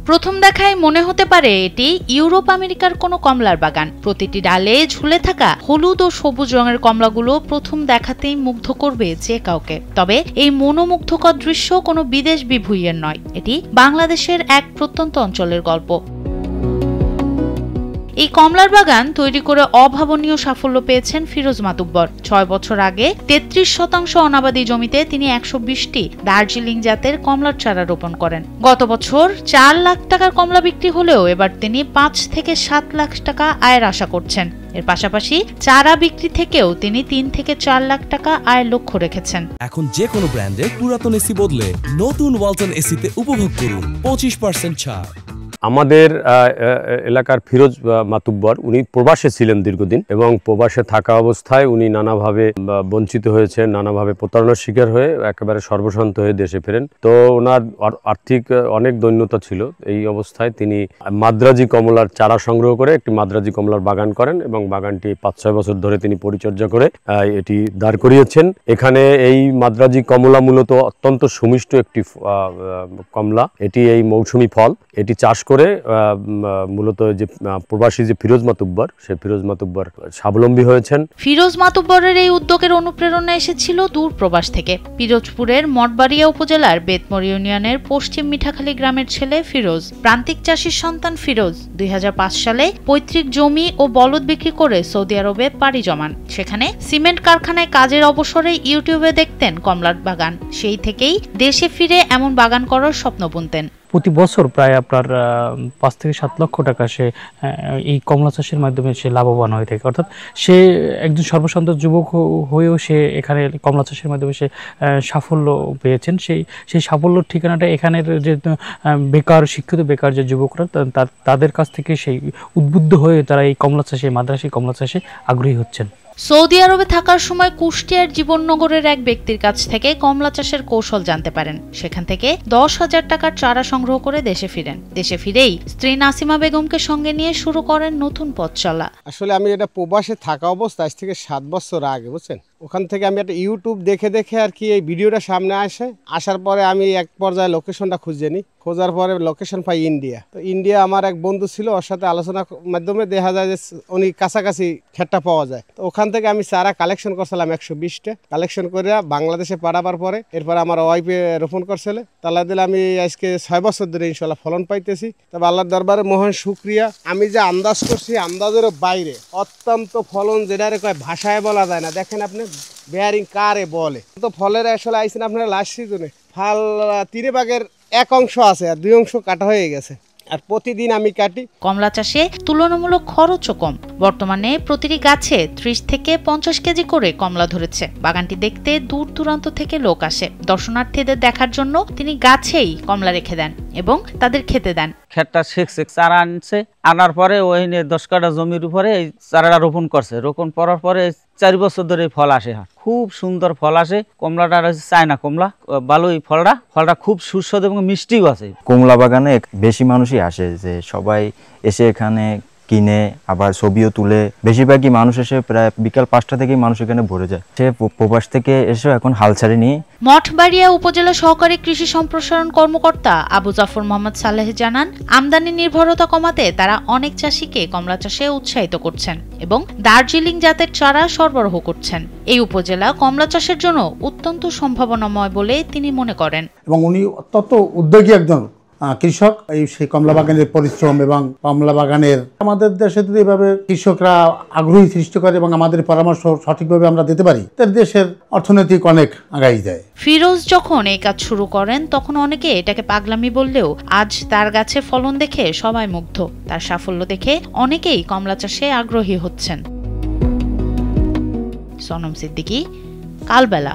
প্রথম দেখায় মনে হতে পারে এটি ইউরোপ আমেরিকার কোনো কমলার বাগান। প্রতিটি ডালে ঝুলে থাকা হলুদ ও সবুজ রঙের কমলাগুলো প্রথম দেখাতেই মুগ্ধ করবে যে কাউকে। তবে এই মনোমুগ্ধকর দৃশ্য কোনো বিদেশ বিভূঁইয়ের নয়, এটি বাংলাদেশের এক প্রত্যন্ত অঞ্চলের গল্প। এই কমলার বাগান তৈরি করে অভাবনীয় সাফল্য পেয়েছেন ফিরোজ মাতুব্বর। ৬ বছর আগে ৩৩% অনাবাদি জমিতে তিনি ১২০টি দার্জিলিং জাতের কমলার চারা রোপণ করেন। গত বছর ৪ লাখ টাকার কমলা বিক্রি হলেও এবার তিনি ৫ থেকে ৭ লাখ টাকা আয়ের আশা করছেন। এর পাশাপাশি চারা বিক্রি থেকেও তিনি ৩ থেকে ৪ লাখ টাকা আয়ের লক্ষ্য রেখেছেন। এখন যে কোনো ব্র্যান্ডের পুরাতন এসি বদলে নতুন ওয়ালটন এসিতে উপভোগ করুন ২৫% ছাড়। আমাদের এলাকার ফিরোজ মাতুব্বর উনি প্রবাসে ছিলেন দীর্ঘদিন, এবং প্রবাসে থাকা অবস্থায় উনি নানাভাবে বঞ্চিত হয়েছেন, নানাভাবে প্রতারণার শিকার হয়ে একেবারে সর্বশান্ত হয়ে দেশে ফেরেন। তো ওনার আর্থিক অনেক দৈন্যতা ছিল। এই অবস্থায় তিনি মাদ্রাজি কমলার চারা সংগ্রহ করে একটি মাদ্রাজি কমলার বাগান করেন, এবং বাগানটি ৫-৬ বছর ধরে তিনি পরিচর্যা করে এটি দাঁড় করিয়েছেন। এখানে এই মাদ্রাজি কমলা মূলত অত্যন্ত সুমিষ্ট একটি কমলা। এটি এই মৌসুমি ফল, এটি চাষ করে মূলত যে প্রবাসী যে ফিরোজ মাতুব্বর, সে ফিরোজ মাতুব্বর স্বাবলম্বী হয়েছেন। ফিরোজ মাতুব্বরের এই উদ্যোগের অনুপ্রেরণা এসেছিল দূর প্রবাস থেকে। পিরোজপুরের মঠবাড়িয়া উপজেলার বেতমোর ইউনিয়নের পশ্চিম মিঠাখালী গ্রামের ছেলে ফিরোজ। প্রান্তিক চাষির সন্তান ফিরোজ ২০০৫ সালে পৈতৃক জমি ও বলদ বিক্রি করে সৌদি আরবে পাড়ি জমান। সেখানে সিমেন্ট কারখানায় কাজের অবসরে ইউটিউবে দেখতেন কমলার বাগান। সেই থেকেই দেশে ফিরে এমন বাগান করার স্বপ্ন বুনতেন। প্রতি বছর প্রায় আপনার ৫ থেকে ৭ লক্ষ টাকা সে এই কমলা চাষের মাধ্যমে সে লাভবান হয়ে থাকে। অর্থাৎ সে একজন সর্বশান্ত যুবক হয়েও সে এখানে কমলা চাষের মাধ্যমে সে সাফল্য পেয়েছেন। সেই সাফল্যর ঠিকানাটা এখানের যে বেকার, শিক্ষিত বেকার যে যুবকরা তাদের কাছ থেকে সেই উদ্বুদ্ধ হয়ে তারা এই কমলা চাষে, মাদ্রাসী কমলা চাষে আগ্রহী হচ্ছেন। সৌদি আরবে থাকার সময় কুষ্টিয়ার জীবননগরের এক ব্যক্তির কাছ থেকে কমলা চাষের কৌশল জানতে পারেন। সেখান থেকে ১০,০০০ টাকার চারা সংগ্রহ করে দেশে ফিরেন। দেশে ফিরেই স্ত্রী নাসিমা বেগমকে সঙ্গে নিয়ে শুরু করেন নতুন পথ চলা। আসলে আমি এটা প্রবাসে থাকা অবস্থায় আজ থেকে ৭ বছর আগে, বুঝছেন, ওখান থেকে আমি একটা ইউটিউব দেখে আর কি এই ভিডিওটা সামনে আসার পরে আমি এক পর্যায়ে লোকেশনটা খুঁজে নিই। খোঁজার পরে লোকেশন পাই ইন্ডিয়া। তো ইন্ডিয়া আমার এক বন্ধু ছিল, ওর সাথে আলোচনার মাধ্যমে দেখা যায় যে উনি কাছাকাছি ক্ষেতটা পাওয়া যায়। তো ওখান থেকে আমি চারা কালেকশন করছিলাম ১২০টা। কালেকশন করে বাংলাদেশে পাঠাবার পরে এরপরে আমার ওয়াইফে রোপণ করছিল। তালা দিলে আমি আজকে ৬ বছর ধরে ইনশাল্লাহ ফলন পাইতেছি। তবে আল্লাহর দরবারে মহান শুকরিয়া। আমি যে আন্দাজ করছি আন্দাজের বাইরে অত্যন্ত ফলন, যেটারে কয় ভাষায় বলা যায় না। দেখেন আপনি বেয়ারিং কারে বলে। তো ফলের আসলে আইসেন আপনার লাস্ট সিজনে ফল ৩ ভাগের ১ অংশ আছে আর ২ অংশ কাটা হয়ে গেছে। আর প্রতিদিন আমি কাটি। কমলা চাষে তুলনামূলক খরচও কম। বর্তমানে প্রতিটি গাছে ৩০ থেকে ৫০ কেজি করে কমলা ধরেছে। বাগানটি দেখতে দূর দূরান্ত থেকে লোক আসে। দর্শনার্থীদের দেখার জন্য তিনি গাছেই কমলা রেখে দেন এবং তাদের খেতে দেন। ক্ষেতটা শেখছে, চারা আনছে, আনার পরে ওই ১০ কাঠা জমির উপরে এই চারাটা রোপণ করছে। রোপণ করার পরে ৪ বছর ধরে ফল আসে, খুব সুন্দর ফল আসে। কমলাটা হচ্ছে চায়না কমলা, ভালোই ফলটা খুব সুস্বাদু এবং মিষ্টিও আছে। কমলা বাগানে বেশি মানুষই আসে, যে সবাই এসে এখানে কিনে আবার ছবিও তুলে। বেশিরভাগই মানুষ এসে প্রায় বিকাল ৫টা থেকেই মানুষ এখানে ভরে যায়। সে প্রবাস থেকে এসে এখন হাল ছাড়েনি। মঠবাড়িয়া উপজেলা সহকারী কৃষি সম্প্রসারণ কর্মকর্তা আবু জাফর মোহাম্মদ সালেহ জানান, আমদানি নির্ভরতা কমাতে তারা অনেক চাষিকে কমলা চাষে উৎসাহিত করছেন এবং দার্জিলিং জাতের চারা সরবরাহ করছেন। এই উপজেলা কমলা চাষের জন্য অত্যন্ত সম্ভাবনাময় বলে তিনি মনে করেন। এবং উনি অত্যন্ত উদ্যোগী একজন কৃষক। সেই কমলা বাগানের পরিশ্রম এবং কমলা বাগানের আমাদের দেশে যদি এভাবে কৃষকরা আগ্রহী সৃষ্টি করে এবং আমাদের পরামর্শ সঠিকভাবে আমরা দিতে পারি, তাহলে দেশের অর্থনৈতিক অনেক আগাই যায়। ফিরোজ যখন এই কাজ শুরু করেন তখন অনেকে এটাকে পাগলামি বললেও আজ তার গাছে ফলন দেখে সবাই মুগ্ধ। তার সাফল্য দেখে অনেকেই কমলা চাষে আগ্রহী হচ্ছেন। সনম সিদ্দিকী, কালবেলা।